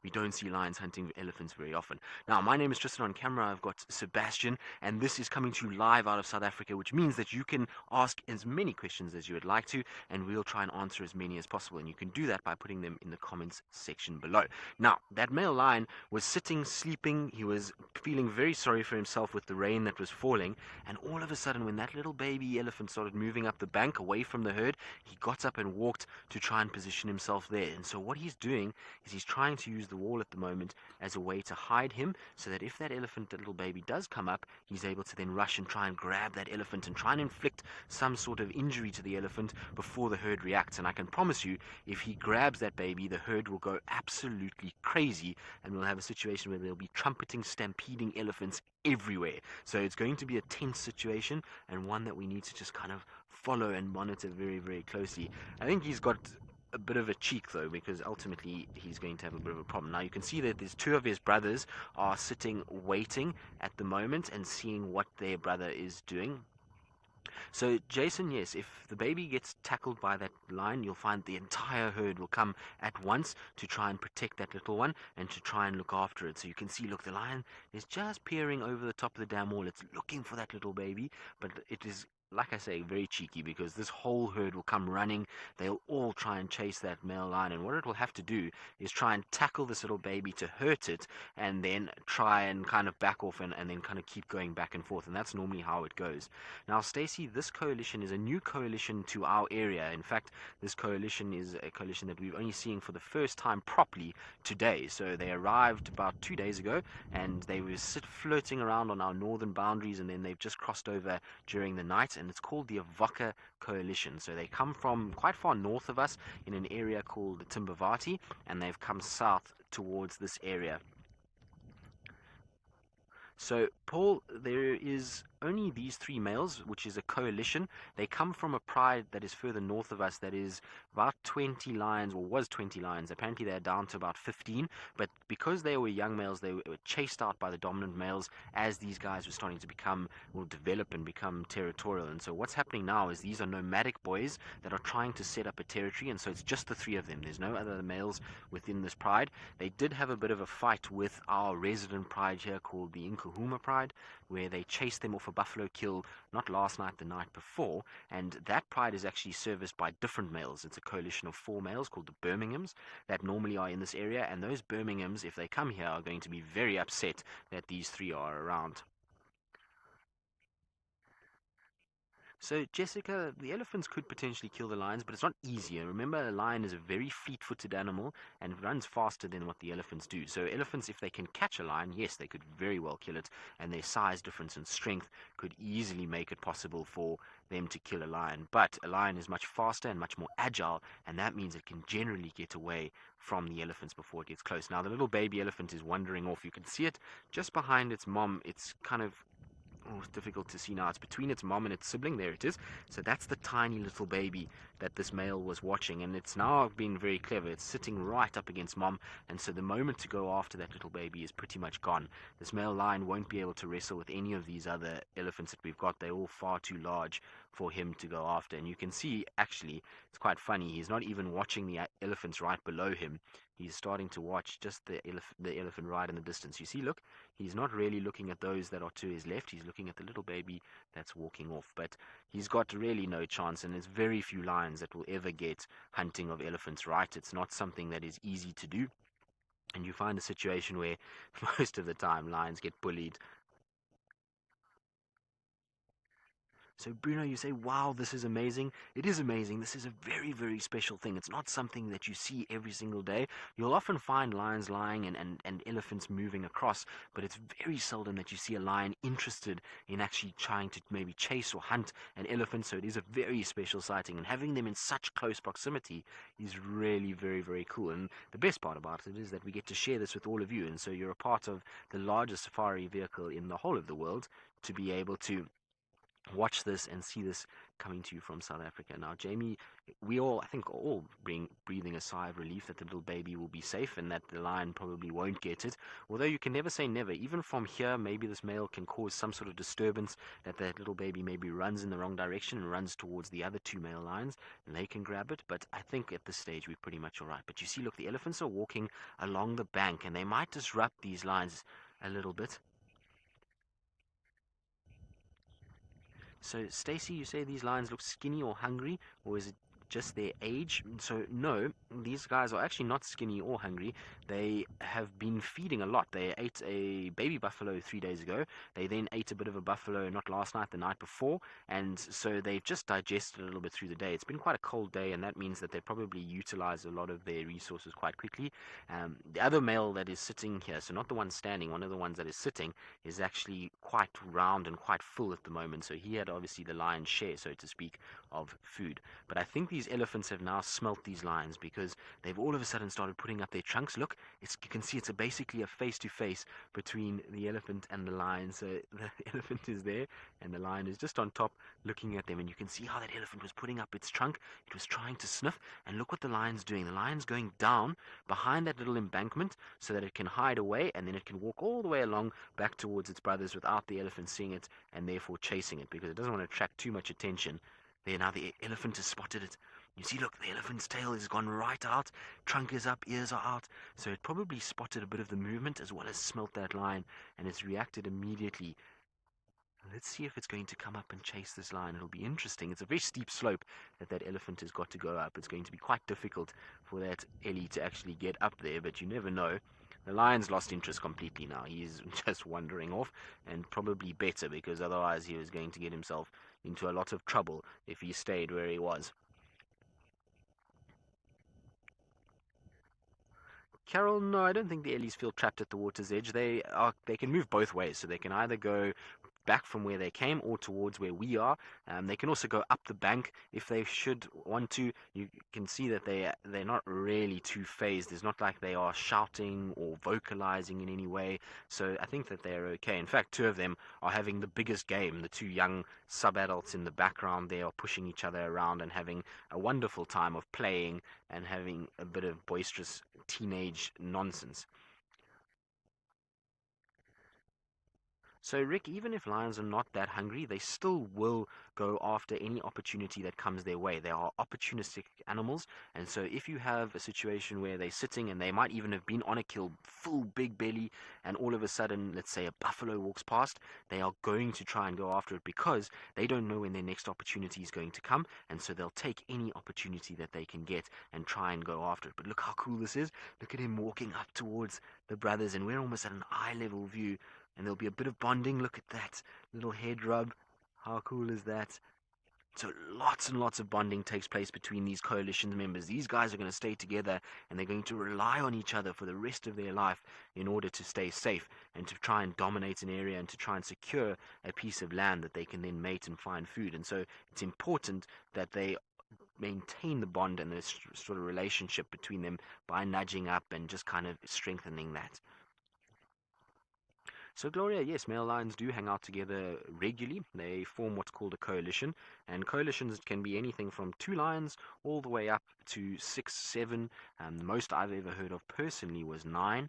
we don't see lions hunting elephants very often. Now, my name is Tristan. On camera, I've got Sebastian, and this is coming to you live out of South Africa, which means that you can ask as many questions as you would like to, and we'll try and answer as many as possible. And you can do that by putting them in the comments section below. Now, that male lion was sitting, sleeping. He was feeling very sorry for himself with the rain that was falling. And all of a sudden, when that little baby elephant started moving up the bank away from the herd, he got up and walked to try and position himself there. And so, what he's doing is he's trying to use the wall at the moment as a way to hide him, so that if that elephant, that little baby, does come up, he's able to then rush and try and grab that elephant and try and inflict some sort of injury to the elephant before the herd reacts. And I can promise you, if he grabs that baby, the herd will go absolutely crazy, and we'll have a situation where there'll be trumpeting, stampeding elephants everywhere. So it's going to be a tense situation, and one that we need to just kind of follow and monitor very, very closely. I think he's got a bit of a cheek though, because ultimately he's going to have a bit of a problem. Now you can see that there's two of his brothers are sitting waiting at the moment and seeing what their brother is doing. So, Jason, yes, if the baby gets tackled by that lion, you'll find the entire herd will come at once to try and protect that little one and to try and look after it. So you can see, look, the lion is just peering over the top of the dam wall. It's looking for that little baby, but it is, like I say, very cheeky, because this whole herd will come running. They'll all try and chase that male lion, and what it will have to do is try and tackle this little baby to hurt it, and then try and kind of back off and then kind of keep going back and forth. And that's normally how it goes. Now, Stacey, this coalition is a new coalition to our area. In fact, this coalition is a coalition that we've only seen for the first time properly today. So they arrived about 2 days ago, and they were floating around on our northern boundaries, and then they've just crossed over during the night, and it's called the Avoca Coalition. So they come from quite far north of us in an area called the Timbavati, and they've come south towards this area. So, Paul, there is only these three males, which is a coalition. They come from a pride that is further north of us, that is about 20 lions, or was 20 lions. Apparently, they're down to about 15. But because they were young males, they were chased out by the dominant males as these guys were starting to become, will develop and become territorial. And so, what's happening now is these are nomadic boys that are trying to set up a territory. And so, it's just the three of them. There's no other males within this pride. They did have a bit of a fight with our resident pride here called the Nkahuma Pride, where they chased them off a buffalo kill not last night, the night before. And that pride is actually serviced by different males. It's a coalition of 4 males called the Birminghams that normally are in this area. And those Birminghams, if they come here, are going to be very upset that these three are around. So, Jessica, the elephants could potentially kill the lions, but it's not easy. And remember, a lion is a very fleet-footed animal and it runs faster than what the elephants do. So, elephants, if they can catch a lion, yes, they could very well kill it, and their size difference and strength could easily make it possible for them to kill a lion. But a lion is much faster and much more agile, and that means it can generally get away from the elephants before it gets close. Now, the little baby elephant is wandering off. You can see it just behind its mom. It's kind of, oh, it's difficult to see now. It's between its mom and its sibling. There it is. So that's the tiny little baby that this male was watching, and it's now been very clever. It's sitting right up against mom, and so the moment to go after that little baby is pretty much gone. This male lion won't be able to wrestle with any of these other elephants that we've got. They're all far too large for him to go after. And you can see, actually, it's quite funny. He's not even watching the elephants right below him. He's starting to watch just the elephant right in the distance. You see, look, he's not really looking at those that are to his left. He's looking at the little baby that's walking off. But he's got really no chance, and there's very few lions that will ever get hunting of elephants right. It's not something that is easy to do. And you find a situation where most of the time lions get bullied. So, Bruno, you say, wow, this is amazing. It is amazing. This is a very, very special thing. It's not something that you see every single day. You'll often find lions lying and elephants moving across, but it's very seldom that you see a lion interested in actually trying to maybe chase or hunt an elephant. So, it is a very special sighting. And having them in such close proximity is really very, very cool. And the best part about it is that we get to share this with all of you. And so, you're a part of the largest safari vehicle in the whole of the world to be able to watch this and see this coming to you from South Africa. Now, Jamie, I think, are all breathing a sigh of relief that the little baby will be safe and that the lion probably won't get it. Although you can never say never. Even from here, maybe this male can cause some sort of disturbance that little baby maybe runs in the wrong direction and runs towards the other two male lions and they can grab it. But I think at this stage we're pretty much all right. But you see, look, the elephants are walking along the bank and they might disrupt these lions a little bit. So, Stacy, you say these lions look skinny or hungry, or is it just their age? So, no, these guys are actually not skinny or hungry. They have been feeding a lot. They ate a baby buffalo 3 days ago. They then ate a bit of a buffalo not last night, the night before, and so they've just digested a little bit through the day. It's been quite a cold day, and that means that they probably utilize a lot of their resources quite quickly. The other male that is sitting here, so not the one standing, one of the ones that is sitting, is actually quite round and quite full at the moment. So he had obviously the lion's share, so to speak, of food. But I think these elephants have now smelt these lions because they've all of a sudden started putting up their trunks. Look, you can see it's basically a face-to-face between the elephant and the lion. So the elephant is there and the lion is just on top looking at them. And you can see how that elephant was putting up its trunk. It was trying to sniff. And look what the lion's doing. The lion's going down behind that little embankment so that it can hide away and then it can walk all the way along back towards its brothers without the elephant seeing it and therefore chasing it because it doesn't want to attract too much attention. There now the elephant has spotted it. You see, look, the elephant's tail has gone right out, trunk is up, ears are out. So it probably spotted a bit of the movement as well as smelt that lion and it's reacted immediately. Let's see if it's going to come up and chase this lion. It'll be interesting. It's a very steep slope that elephant has got to go up. It's going to be quite difficult for that Ellie to actually get up there, but you never know. The lion's lost interest completely now. He's just wandering off, and probably better because otherwise he was going to get himself into a lot of trouble if he stayed where he was. Carol, no, I don't think the Ellies feel trapped at the water's edge. They can move both ways, so they can either go back from where they came or towards where we are. They can also go up the bank if they should want to. You can see that they're not really too phased. It's not like they are shouting or vocalizing in any way. So I think that they're okay. In fact, two of them are having the biggest game. The two young sub-adults in the background, they are pushing each other around and having a wonderful time of playing and having a bit of boisterous teenage nonsense. So, Rick, even if lions are not that hungry, they still will go after any opportunity that comes their way. They are opportunistic animals, and so if you have a situation where they're sitting and they might even have been on a kill, full big belly, and all of a sudden, let's say a buffalo walks past, they are going to try and go after it because they don't know when their next opportunity is going to come, and so they'll take any opportunity that they can get and try and go after it. But look how cool this is. Look at him walking up towards the brothers, and we're almost at an eye level view and there'll be a bit of bonding. Look at that little head rub. How cool is that? So lots and lots of bonding takes place between these coalition members. These guys are going to stay together and they're going to rely on each other for the rest of their life in order to stay safe and to try and dominate an area and to try and secure a piece of land that they can then mate and find food. And so it's important that they maintain the bond and this sort of relationship between them by nudging up and just kind of strengthening that. So, Gloria, yes, male lions do hang out together regularly. They form what's called a coalition, and coalitions can be anything from two lions all the way up to six, seven. The most I've ever heard of personally was nine,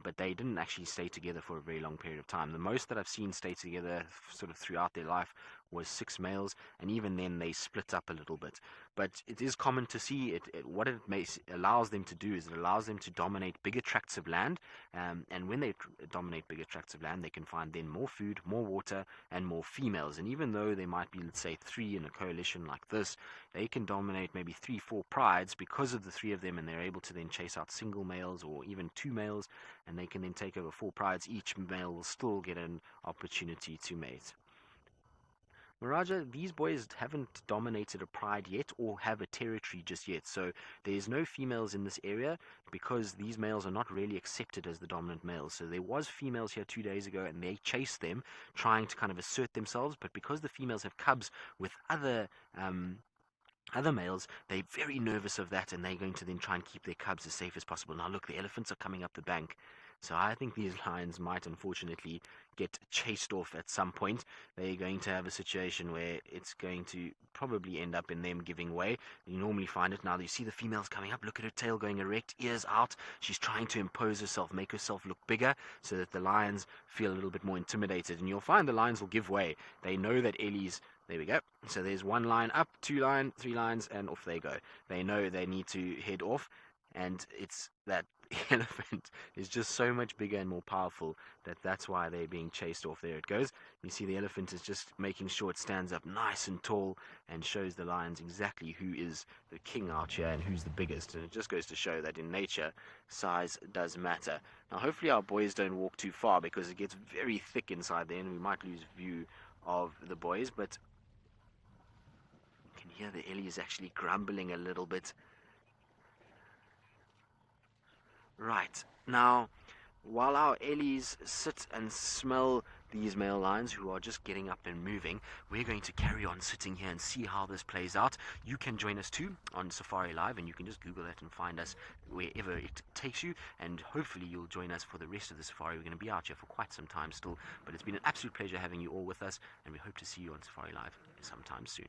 but they didn't actually stay together for a very long period of time. The most that I've seen stay together sort of throughout their life was six males, and even then they split up a little bit. But it is common to see what it allows them to do is it allows them to dominate bigger tracts of land, and when they dominate bigger tracts of land, they can find then more food, more water, and more females. And even though there might be, let's say, three in a coalition like this, they can dominate maybe three, four prides because of the three of them, and they're able to then chase out single males or even two males, and they can then take over four prides. Each male will still get an opportunity to mate. Maraja, these boys haven't dominated a pride yet or have a territory just yet. So there's no females in this area because these males are not really accepted as the dominant males. So there was females here 2 days ago and they chased them, trying to kind of assert themselves. But because the females have cubs with other Other males, they're very nervous of that, and they're going to then try and keep their cubs as safe as possible. Now, look, the elephants are coming up the bank, so I think these lions might unfortunately get chased off at some point. They're going to have a situation where it's going to probably end up in them giving way. You normally find it now. You see the female's coming up. Look at her tail going erect, ears out. She's trying to impose herself, make herself look bigger, so that the lions feel a little bit more intimidated. And you'll find the lions will give way. They know that Ellie's there we go. So there's one line up, two line, three lines, and off they go. They know they need to head off, and it's that elephant is just so much bigger and more powerful that's why they're being chased off. There it goes. You see the elephant is just making sure it stands up nice and tall and shows the lions exactly who is the king out here and who's the biggest. And it just goes to show that in nature, size does matter. Now, hopefully our boys don't walk too far because it gets very thick inside there and we might lose view of the boys, but you can hear the Ellie is actually grumbling a little bit. Right, now, while our Ellies sit and smell these male lions who are just getting up and moving, we're going to carry on sitting here and see how this plays out. You can join us too on Safari Live, and you can just Google that and find us wherever it takes you, and hopefully you'll join us for the rest of the safari. We're going to be out here for quite some time still, but it's been an absolute pleasure having you all with us, and we hope to see you on Safari Live sometime soon.